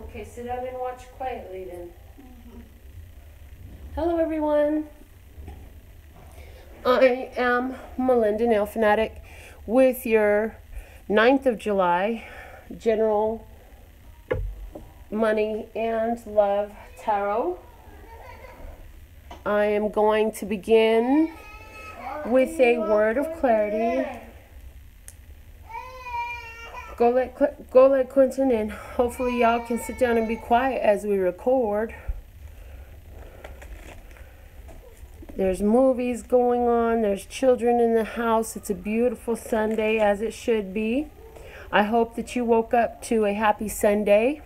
Okay, sit down and watch quietly then. Hello everyone. I am Melinda NailFanatic with your 9th of July General Money and Love Tarot. I am going to begin with a word of clarity. Go let Quentin in. Hopefully y'all can sit down and be quiet as we record. There's movies going on. There's children in the house. It's a beautiful Sunday, as it should be. I hope that you woke up to a happy Sunday.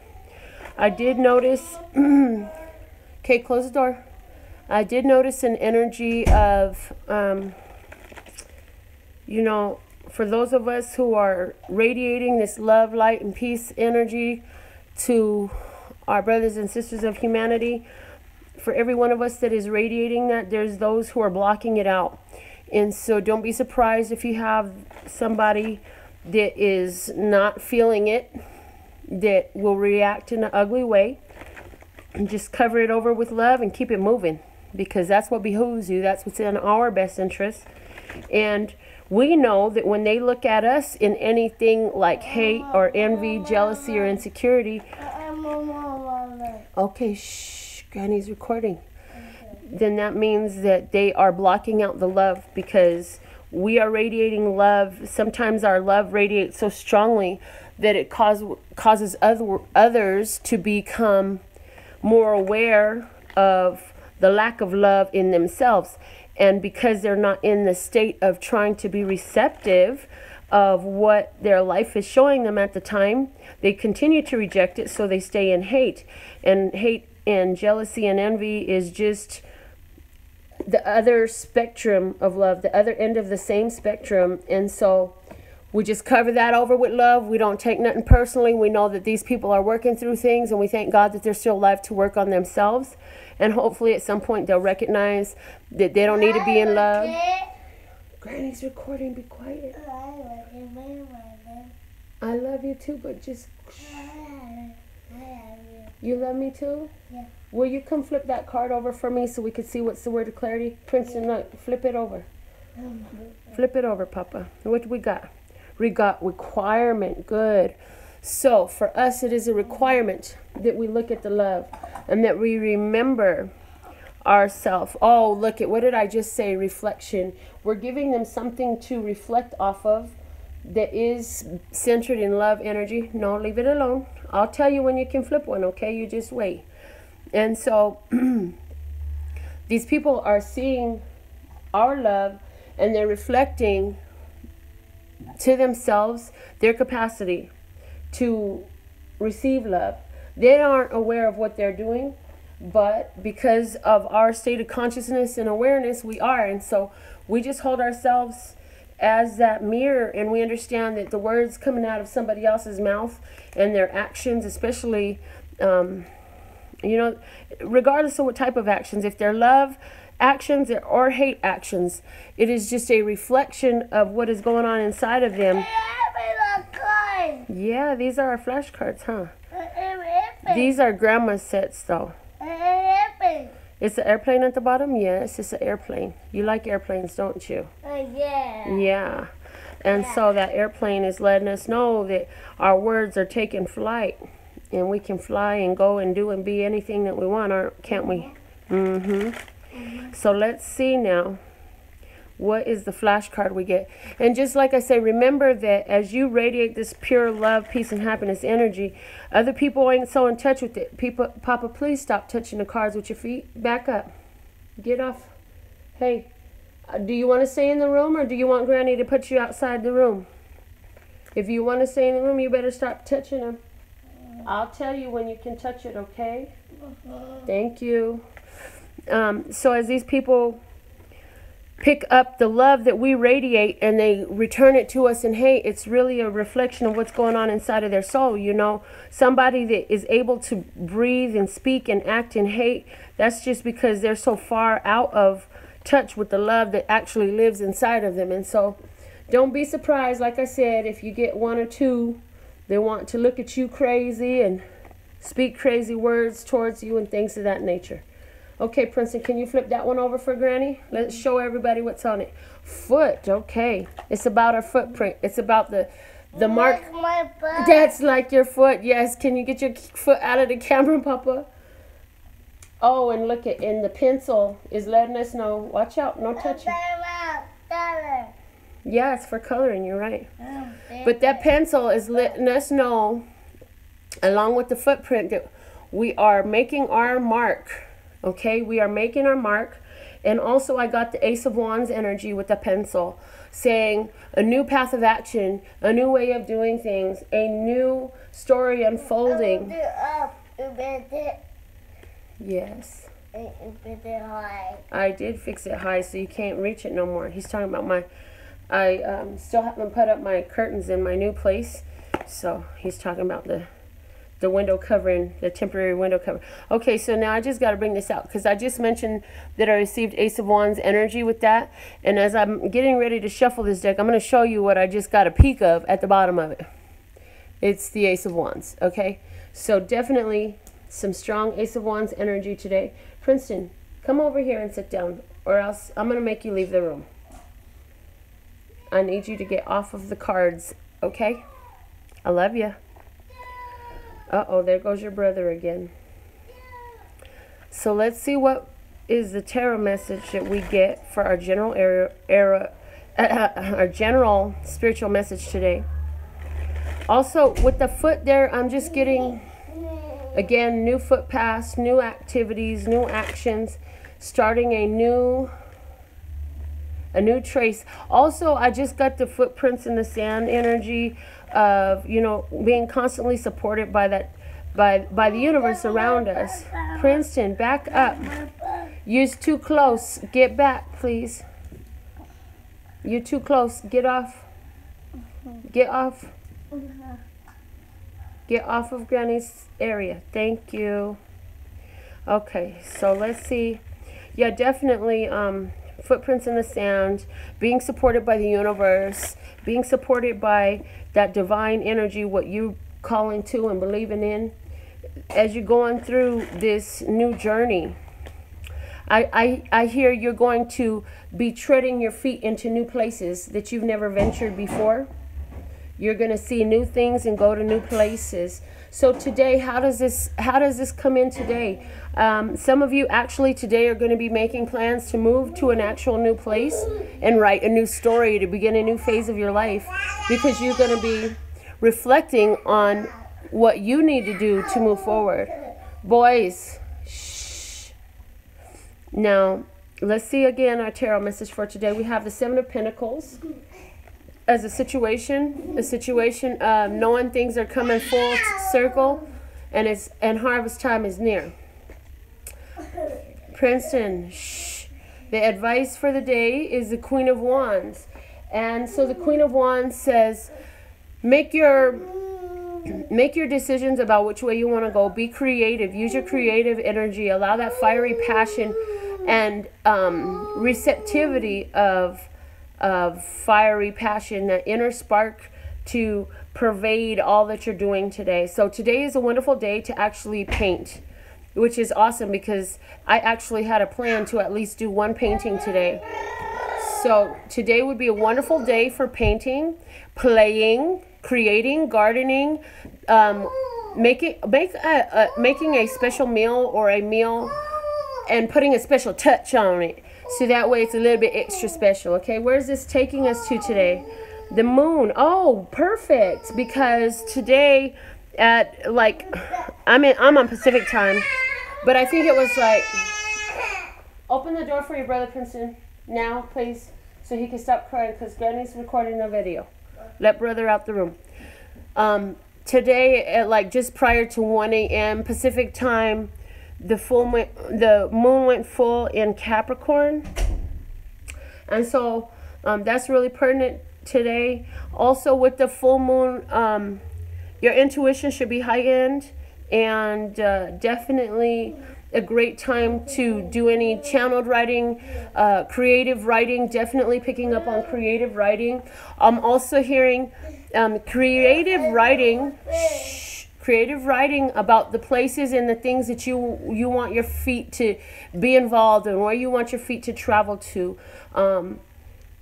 I did notice... Okay, close the door. I did notice an energy of, for those of us who are radiating this love, light, and peace energy to our brothers and sisters of humanity, for every one of us that is radiating that, there's those who are blocking it out. And so don't be surprised if you have somebody that is not feeling it, that will react in an ugly way. And just cover it over with love and keep it moving, because that's what behooves you. That's what's in our best interest. And we know that when they look at us in anything like hate or envy, jealousy, or insecurity... Okay, shh, Granny's recording. Then that means that they are blocking out the love, because we are radiating love. Sometimes our love radiates so strongly that it causes others to become more aware of the lack of love in themselves. And because they're not in the state of trying to be receptive of what their life is showing them at the time, they continue to reject it, so they stay in hate. And hate and jealousy and envy is just the other spectrum of love, the other end of the same spectrum. And so we just cover that over with love. We don't take nothing personally. We know that these people are working through things, and we thank God that they're still alive to work on themselves. And hopefully at some point they'll recognize that they don't need to be in love. Granny's recording. Be quiet. I love you too, but just... You love me too? Yeah. Will you come flip that card over for me so we can see what's the word of clarity? Princeton, look, flip it over. Flip it over, Papa. What do we got? We got requirement. Good. So for us, it is a requirement that we look at the love and that we remember ourselves. Oh, look at, what did I just say? Reflection. We're giving them something to reflect off of that is centered in love energy. No, leave it alone. I'll tell you when you can flip one, okay? You just wait. And so these people are seeing our love, and they're reflecting to themselves their capacity to receive love. They aren't aware of what they're doing, but because of our state of consciousness and awareness, we are. And so we just hold ourselves as that mirror, and we understand that the words coming out of somebody else's mouth and their actions, especially, regardless of what type of actions, if they're love actions or hate actions, it is just a reflection of what is going on inside of them. Yeah, these are our flashcards, huh? These are grandma's sets, though. It's an airplane at the bottom? Yes, it's an airplane. You like airplanes, don't you? Yeah. Yeah. And so that airplane is letting us know that our words are taking flight, and we can fly and go and do and be anything that we want, can't we? So let's see now. What is the flashcard we get? And just like I say, remember that as you radiate this pure love, peace, and happiness energy, other people ain't so in touch with it. Papa, please stop touching the cards with your feet. Back up. Get off. Hey, do you want to stay in the room, or do you want Granny to put you outside the room? If you want to stay in the room, you better stop touching them. I'll tell you when you can touch it, okay? Thank you. So as these people pick up the love that we radiate and they return it to us in hate, it's really a reflection of what's going on inside of their soul. Somebody that is able to breathe and speak and act in hate, that's just because they're so far out of touch with the love that actually lives inside of them. And so don't be surprised, like I said, if you get one or two that want to look at you crazy and speak crazy words towards you and things of that nature. Okay, Princeton, can you flip that one over for Granny? Let's show everybody what's on it. Foot, okay. It's about our footprint. It's about the mark. Like my butt. That's like your foot, yes. Can you get your foot out of the camera, Papa? Oh, and look at, and the pencil is letting us know. Watch out, no touching. Yeah, it's for coloring, you're right. But that pencil is letting us know, along with the footprint, that we are making our mark. Okay, we are making our mark. And also I got the Ace of Wands energy with the pencil, saying a new path of action, a new way of doing things, a new story unfolding. Yes. I did fix it high so you can't reach it no more. He's talking about I still haven't put up my curtains in my new place. So he's talking about the window covering, the temporary window cover. Okay, so now I just got to bring this out because I just mentioned that I received Ace of Wands energy with that. And as I'm getting ready to shuffle this deck, I'm going to show you what I just got a peek of at the bottom of it. It's the Ace of Wands, okay? So definitely some strong Ace of Wands energy today. Princeton, come over here and sit down, or else I'm going to make you leave the room. I need you to get off of the cards, okay? I love you. Uh-oh, there goes your brother again. So let's see what is the tarot message that we get for our general our general spiritual message today. Also, with the foot there, I'm just getting, again, new foot paths, new activities, new actions, starting a new trace. Also, I just got the footprints in the sand energy of, you know, being constantly supported by that, by the universe around us. Princeton, back up. You're too close. Get back, please. You're too close. Get off. Get off. Get off of Granny's area. Thank you. Okay, so let's see. Yeah, definitely footprints in the sand, being supported by the universe, being supported by that divine energy, what you calling to and believing in as you're going through this new journey. I hear you're going to be treading your feet into new places that you've never ventured before. You're going to see new things and go to new places. So today, how does this come in today? Some of you actually today are going to be making plans to move to an actual new place and write a new story to begin a new phase of your life, because you're going to be reflecting on what you need to do to move forward. Boys, shh. Now, let's see again our tarot message for today. We have the Seven of Pentacles as a situation of knowing things are coming full circle and harvest time is near. Princeton, shh. The advice for the day is the Queen of Wands. And so the Queen of Wands says, make your decisions about which way you want to go. Be creative. Use your creative energy. Allow that fiery passion and receptivity of fiery passion, that inner spark to pervade all that you're doing today. So today is a wonderful day to actually paint, which is awesome because I actually had a plan to at least do one painting today. So today would be a wonderful day for painting, playing, creating, gardening, making a special meal or a meal and putting a special touch on it. So that way it's a little bit extra special, okay? Where's this taking us to today? The moon. Oh, perfect. Because today at, like, I'm on Pacific time, but I think it was like, open the door for your brother, Princeton, now, please, so he can stop crying because Granny's recording a video. Let brother out the room. Today at, like, just prior to 1 a.m. Pacific time, the moon went full in Capricorn, and so that's really pertinent today. Also with the full moon, your intuition should be heightened, and definitely a great time to do any channeled writing, creative writing, definitely picking up on creative writing. I'm also hearing creative writing, Creative writing about the places and the things that you want your feet to be involved in, where you want your feet to travel to.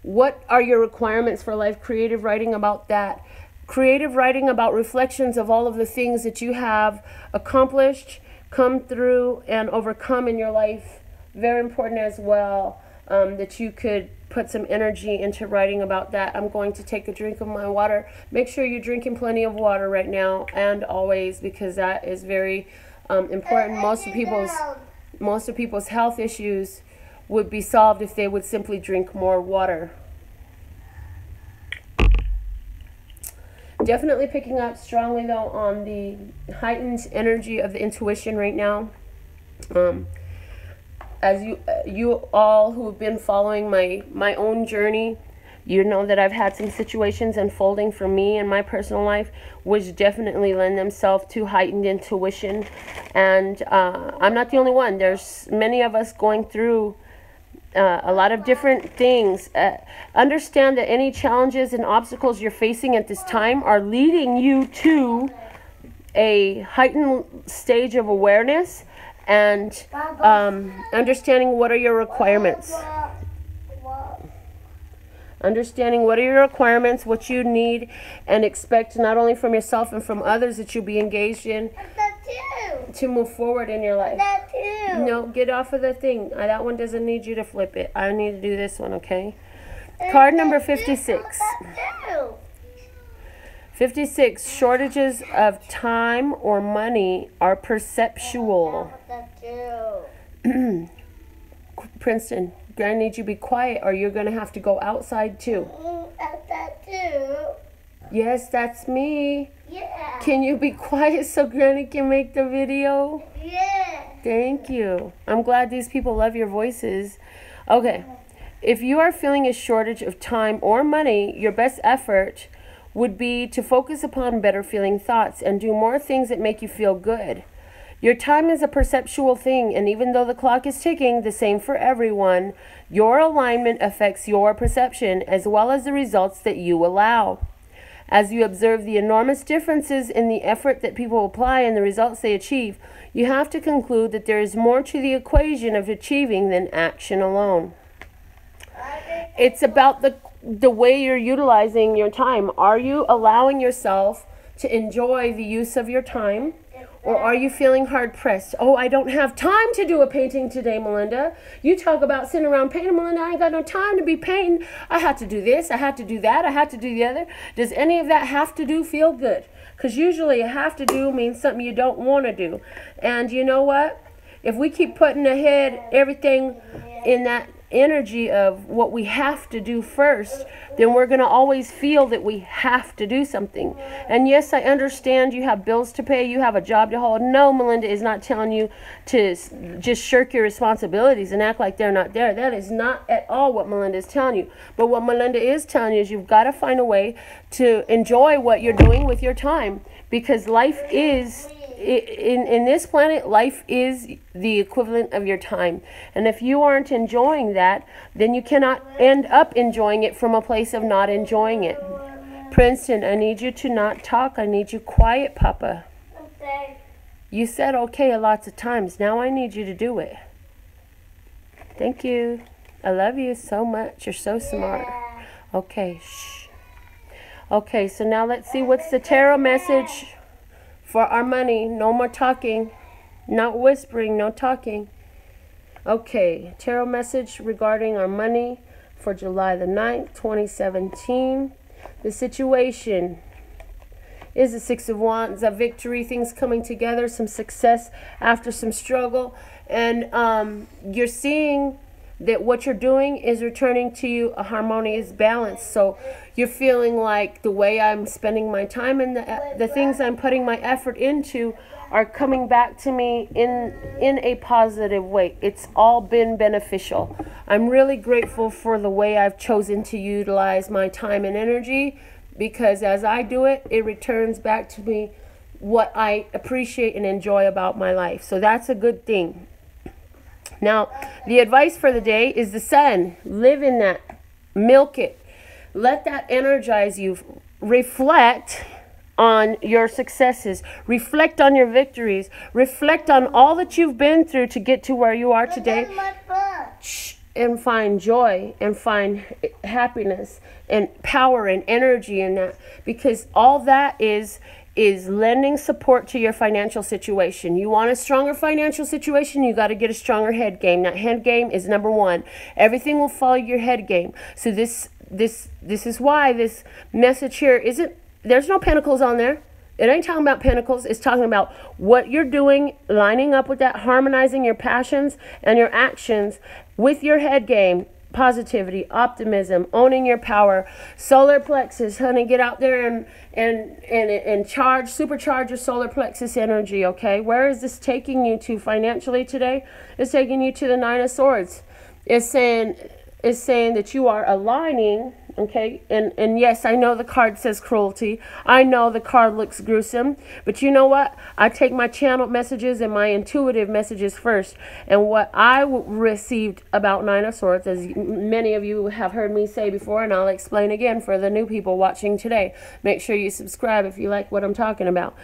What are your requirements for life? Creative writing about that. Creative writing about reflections of all of the things that you have accomplished, come through, and overcome in your life. Very important as well, that you could put some energy into writing about that. I'm going to take a drink of my water. Make sure you're drinking plenty of water right now and always, because that is very important. Most of people's health issues would be solved if they would simply drink more water. Definitely picking up strongly though on the heightened energy of the intuition right now. As you all who have been following my own journey, you know that I've had some situations unfolding for me in my personal life which definitely lend themselves to heightened intuition. And I'm not the only one. There's many of us going through a lot of different things. Understand that any challenges and obstacles you're facing at this time are leading you to a heightened stage of awareness and understanding what are your requirements. Understanding what are your requirements, what you need and expect, not only from yourself and from others that you'll be engaged in to move forward in your life. No, get off of the thing. That one doesn't need you to flip it. I need to do this one, okay? Card number 56. 56, shortages of time or money are perceptual. Princeton, I need you to be quiet or you're going to have to go outside too. Yes, that's me. Yeah. Can you be quiet so Granny can make the video? Yeah. Thank you. I'm glad these people love your voices. Okay. If you are feeling a shortage of time or money, your best effort would be to focus upon better feeling thoughts and do more things that make you feel good. Your time is a perceptual thing, and even though the clock is ticking, the same for everyone, your alignment affects your perception as well as the results that you allow. As you observe the enormous differences in the effort that people apply and the results they achieve, you have to conclude that there is more to the equation of achieving than action alone. It's about the way you're utilizing your time. Are you allowing yourself to enjoy the use of your time? Or are you feeling hard pressed? Oh, I don't have time to do a painting today, Melinda. You talk about sitting around painting, Melinda. I ain't got no time to be painting. I had to do this. I had to do that. I had to do the other. Does any of that have to do feel good? Because usually a have to do means something you don't want to do. And you know what? If we keep putting ahead everything in that energy of what we have to do first, then we're going to always feel that we have to do something. And yes, I understand you have bills to pay, you have a job to hold. No, Melinda is not telling you to just shirk your responsibilities and act like they're not there. That is not at all what Melinda is telling you. But what Melinda is telling you is you've got to find a way to enjoy what you're doing with your time, because life is in this planet, life is the equivalent of your time. And if you aren't enjoying that, then you cannot end up enjoying it from a place of not enjoying it. Princeton, I need you to not talk. I need you quiet, Papa. Okay. You said okay lots of times. Now I need you to do it. Thank you. I love you so much. You're so smart. Okay, shh. Okay, so now let's see what's the tarot message for our money. No more talking, not whispering, no talking. Okay, tarot message regarding our money for July the 9th, 2017. The situation is the Six of Wands, a victory, things coming together, some success after some struggle. And you're seeing that what you're doing is returning to you a harmonious balance. So you're feeling like the way I'm spending my time and the things I'm putting my effort into are coming back to me in a positive way. It's all been beneficial. I'm really grateful for the way I've chosen to utilize my time and energy, because as I do it, it returns back to me what I appreciate and enjoy about my life. So that's a good thing. Now, the advice for the day is the sun. Live in that. Milk it. Let that energize you. Reflect on your successes. Reflect on your victories. Reflect on all that you've been through to get to where you are today. And find joy and find happiness and power and energy in that. Because all that is lending support to your financial situation. You want a stronger financial situation, you got to get a stronger head game. That head game is number one. Everything will follow your head game. So this is why this message here isn't, there's no pentacles on there. It ain't talking about pentacles. It's talking about what you're doing, lining up with that, harmonizing your passions and your actions with your head game. Positivity, optimism, owning your power, solar plexus, honey, get out there and supercharge your solar plexus energy, okay? Where is this taking you to financially today? It's taking you to the Nine of Swords. It's saying that you are aligning, okay? And yes, I know the card says cruelty. I know the card looks gruesome, but you know what? I take my channeled messages and my intuitive messages first. And what I received about Nine of Swords, as many of you have heard me say before, and I'll explain again for the new people watching today. Make sure you subscribe if you like what I'm talking about.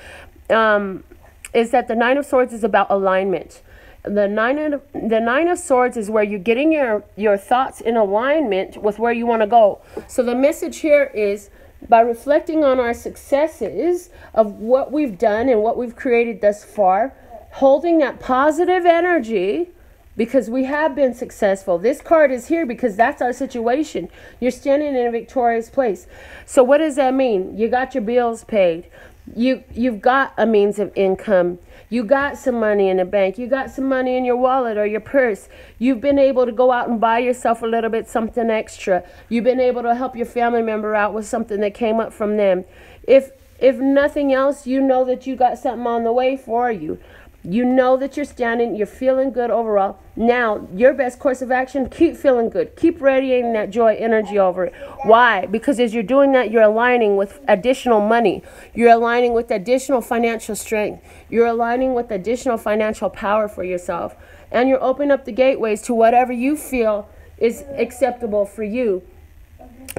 Is that the Nine of Swords is about alignment. The nine of Swords is where you're getting your thoughts in alignment with where you want to go. So the message here is, by reflecting on our successes of what we've done and what we've created thus far, holding that positive energy, because we have been successful. This card is here because that's our situation. You're standing in a victorious place. So what does that mean? You got your bills paid. You've got a means of income. You got some money in the bank. You got some money in your wallet or your purse. You've been able to go out and buy yourself a little bit something extra. You've been able to help your family member out with something that came up from them. If nothing else, you know that you got something on the way for you. You know that you're standing, you're feeling good overall. Now, your best course of action, keep feeling good. Keep radiating that joy energy over it. Why? Because as you're doing that, you're aligning with additional money. You're aligning with additional financial strength. You're aligning with additional financial power for yourself. And you're opening up the gateways to whatever you feel is acceptable for you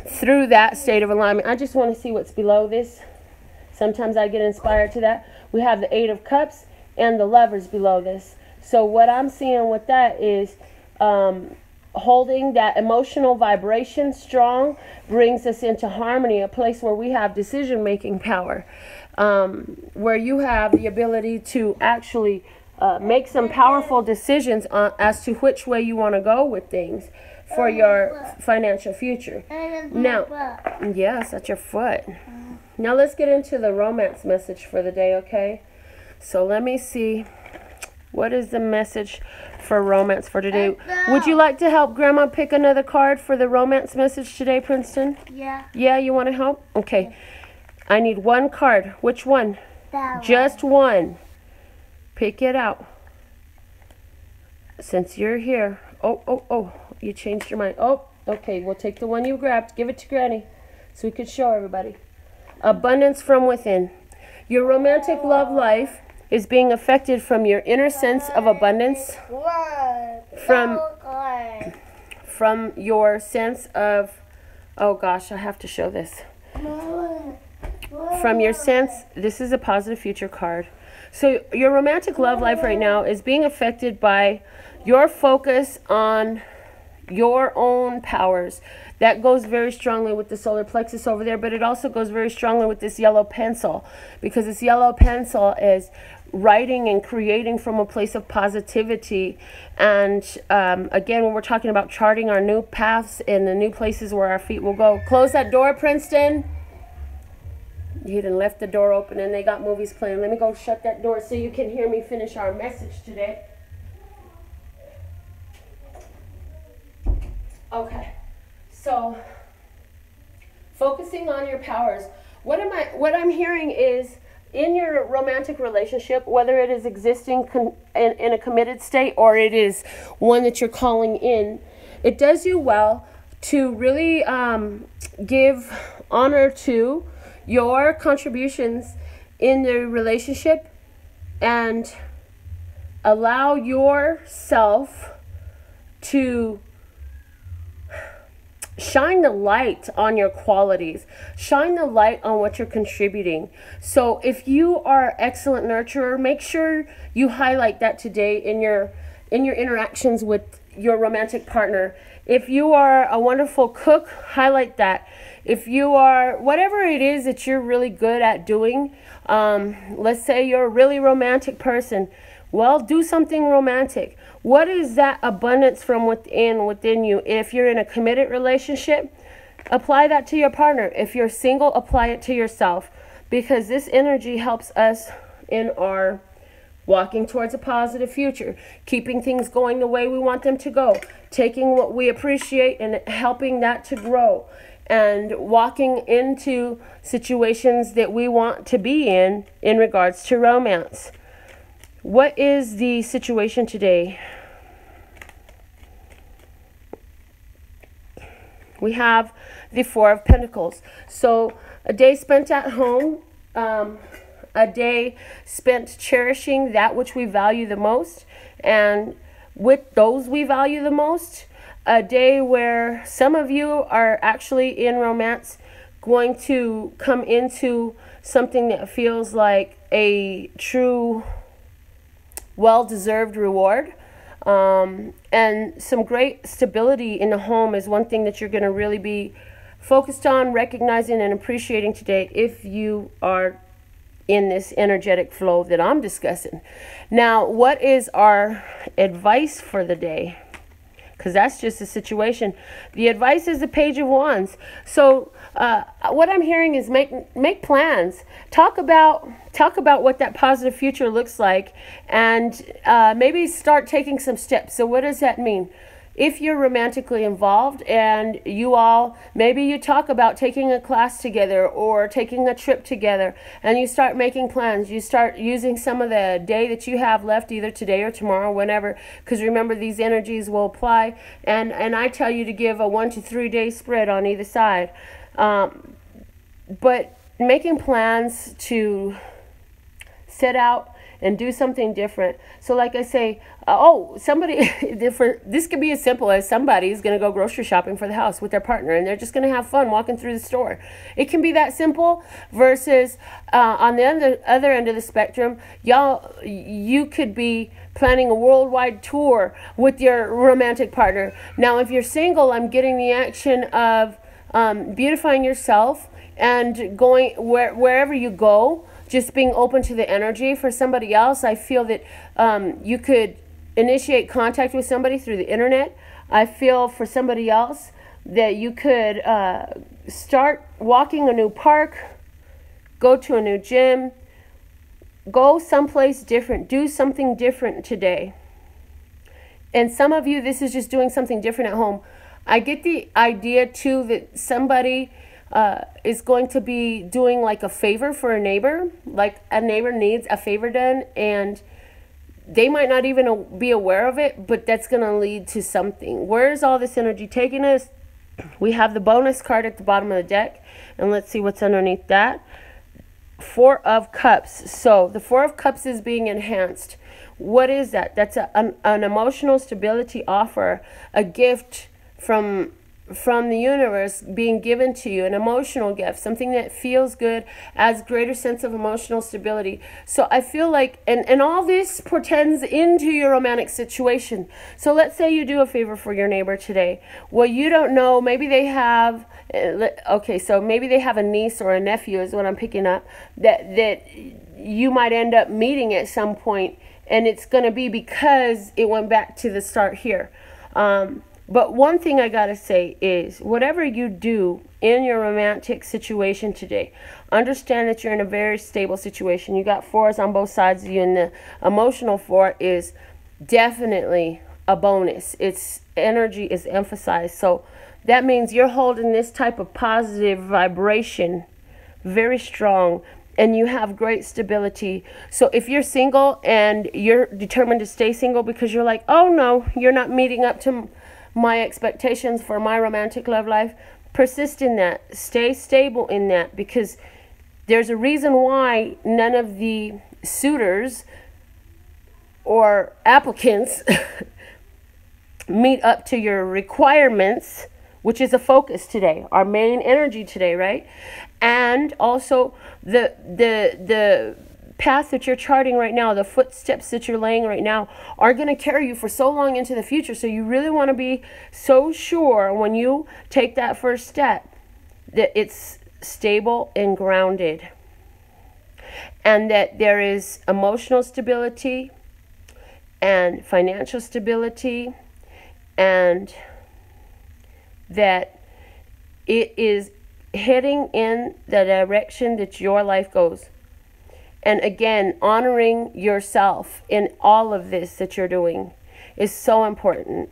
through that state of alignment. I just want to see what's below this. Sometimes I get inspired to that. We have the Eight of Cups and the Lovers below this. So what I'm seeing with that is holding that emotional vibration strong brings us into harmony, a place where we have decision-making power, where you have the ability to actually make some powerful decisions as to which way you want to go with things for your financial future. Now, yes, at your foot. Now let's get into the romance message for the day, okay? So let me see, what is the message for romance for today? Would you like to help Grandma pick another card for the romance message today, Princeton? Yeah. Yeah, you want to help? Okay. Yeah. I need one card. Which one? That one. Just one. Pick it out. Since you're here. Oh, you changed your mind. Oh, okay, we'll take the one you grabbed. Give it to Granny so we could show everybody. Abundance from within. Your romantic love life is being affected from your inner sense of abundance, from your sense of, oh gosh, I have to show this. From your sense, this is a positive future card. So your romantic love life right now is being affected by your focus on your own powers. That goes very strongly with the solar plexus over there, but it also goes very strongly with this yellow pencil, because this yellow pencil is writing and creating from a place of positivity. And again, when we're talking about charting our new paths and the new places where our feet will go. Close that door, Princeton. You done left the door open and they got movies playing. Let me go shut that door so you can hear me finish our message today. Okay, so focusing on your powers. What I'm hearing is, in your romantic relationship, whether it is existing in a committed state or it is one that you're calling in, it does you well to really give honor to your contributions in the relationship and allow yourself to shine the light on your qualities. Shine the light on what you're contributing. So if you are an excellent nurturer, make sure you highlight that today in your interactions with your romantic partner. If you are a wonderful cook, highlight that. If you are, whatever it is that you're really good at doing, let's say you're a really romantic person, well, do something romantic. What is that abundance from within you? If you're in a committed relationship, apply that to your partner. If you're single, apply it to yourself, because this energy helps us in our walking towards a positive future, keeping things going the way we want them to go, taking what we appreciate and helping that to grow, and walking into situations that we want to be in regards to romance. What is the situation today? We have the Four of Pentacles. So a day spent at home, a day spent cherishing that which we value the most, and with those we value the most. A day where some of you are actually in romance, going to come into something that feels like a true well-deserved reward. And some great stability in the home is one thing that you're going to really be focused on, recognizing and appreciating today if you are in this energetic flow that I'm discussing. Now, what is our advice for the day? Because that's just a situation. The advice is the Page of Wands. So what I'm hearing is make plans. Talk about what that positive future looks like, and maybe start taking some steps. So what does that mean? If you're romantically involved and maybe you talk about taking a class together or taking a trip together, and you start making plans. You start using some of the day that you have left, either today or tomorrow, whenever, because remember, these energies will apply, and I tell you to give a 1 to 3 day spread on either side. But making plans to set out and do something different. So like I say, this could be as simple as somebody is going to go grocery shopping for the house with their partner, and they're just going to have fun walking through the store. It can be that simple, versus on the other end of the spectrum, you could be planning a worldwide tour with your romantic partner. Now, if you're single, I'm getting the action of beautifying yourself and going wherever you go, just being open to the energy. For somebody else, I feel that you could initiate contact with somebody through the internet. I feel for somebody else that you could start walking a new park, go to a new gym, go someplace different, do something different today. And some of you, this is just doing something different at home. I get the idea too that somebody is going to be doing like a favor for a neighbor, like a neighbor needs a favor done, and they might not even be aware of it, but that's going to lead to something. Where is all this energy taking us? We have the bonus card at the bottom of the deck, and let's see what's underneath that. Four of Cups. So the Four of Cups is being enhanced. What is that? That's an emotional stability offer, a gift from the universe being given to you, an emotional gift, something that feels good, adds greater sense of emotional stability. So I feel like, and all this portends into your romantic situation. So let's say you do a favor for your neighbor today. Well, you don't know, maybe they have, so maybe they have a niece or a nephew is what I'm picking up, that you might end up meeting at some point, and it's going to be because it went back to the start here. But one thing I gotta say is, whatever you do in your romantic situation today, understand that you're in a very stable situation. You got fours on both sides of you, and the emotional four is definitely a bonus. Its energy is emphasized. So that means you're holding this type of positive vibration very strong, and you have great stability. So if you're single and you're determined to stay single because you're like, oh no, you're not meeting up to my expectations for my romantic love life, persist in that. Stay stable in that, because there's a reason why none of the suitors or applicants meet up to your requirements which is a focus today, our main energy today, right? And also the path that you're charting right now, the footsteps that you're laying right now are going to carry you for so long into the future. So you really want to be so sure when you take that first step that it's stable and grounded, and that there is emotional stability and financial stability, and that it is heading in the direction that your life goes. And again, honoring yourself in all of this that you're doing is so important.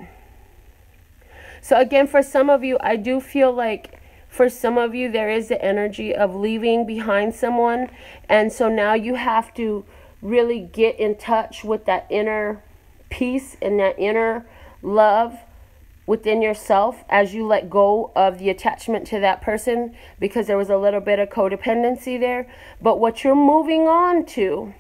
So again, for some of you, I do feel like for some of you, there is the energy of leaving behind someone. And so now you have to really get in touch with that inner peace and that inner love within yourself as you let go of the attachment to that person, because there was a little bit of codependency there. But what you're moving on to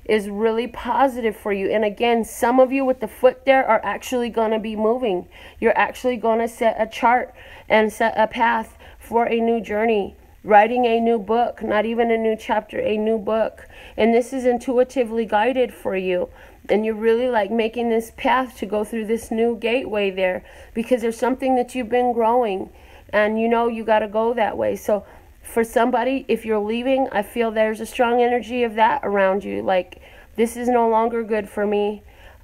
is really positive for you. And again, some of you with the foot there are actually going to be moving. You're actually going to set a chart and set a path for a new journey, writing a new book, not even a new chapter, a new book. And this is intuitively guided for you. And you're really like making this path to go through this new gateway there, because there's something that you've been growing and you know you got to go that way. So for somebody, if you're leaving, I feel there's a strong energy of that around you. Like, this is no longer good for me.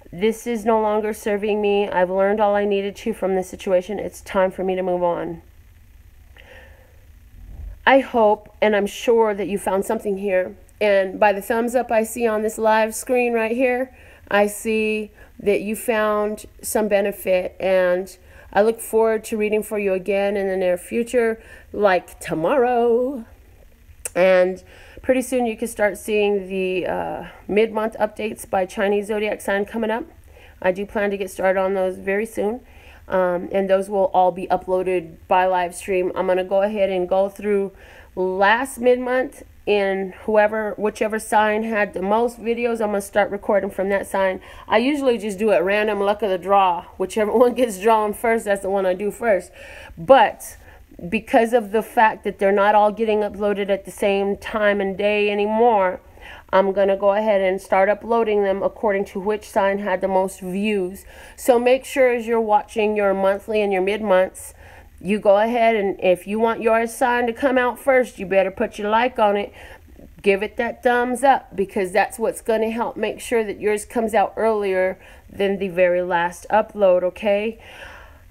This is no longer serving me. I've learned all I needed to from this situation. It's time for me to move on. I hope and I'm sure that you found something here. And by the thumbs up I see on this live screen right here, I see that you found some benefit, and I look forward to reading for you again in the near future, like tomorrow. And pretty soon you can start seeing the mid-month updates by Chinese zodiac sign coming up. I do plan to get started on those very soon. And those will all be uploaded by live stream. I'm going to go ahead and go through last mid-month, and whichever sign had the most videos, I'm going to start recording from that sign. I usually just do it random, luck of the draw. Whichever one gets drawn first, that's the one I do first. But because of the fact that they're not all getting uploaded at the same time and day anymore, I'm going to go ahead and start uploading them according to which sign had the most views. So make sure as you're watching your monthly and your mid-months, you go ahead, and if you want your sign to come out first, you better put your like on it. Give it that thumbs up, because that's what's going to help make sure that yours comes out earlier than the very last upload, okay?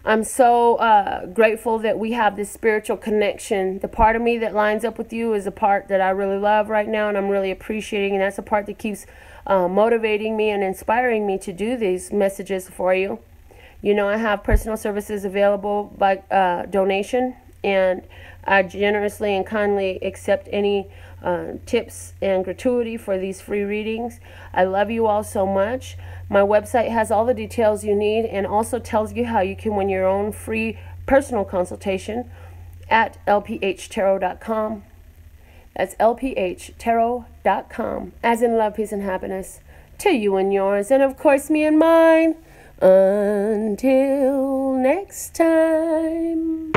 I'm so grateful that we have this spiritual connection. The part of me that lines up with you is a part that I really love right now, and I'm really appreciating, and that's a part that keeps motivating me and inspiring me to do these messages for you. You know, I have personal services available by donation, and I generously and kindly accept any tips and gratuity for these free readings. I love you all so much. My website has all the details you need, and also tells you how you can win your own free personal consultation at lphtarot.com. That's lphtarot.com, as in love, peace, and happiness to you and yours, and of course me and mine. Until next time.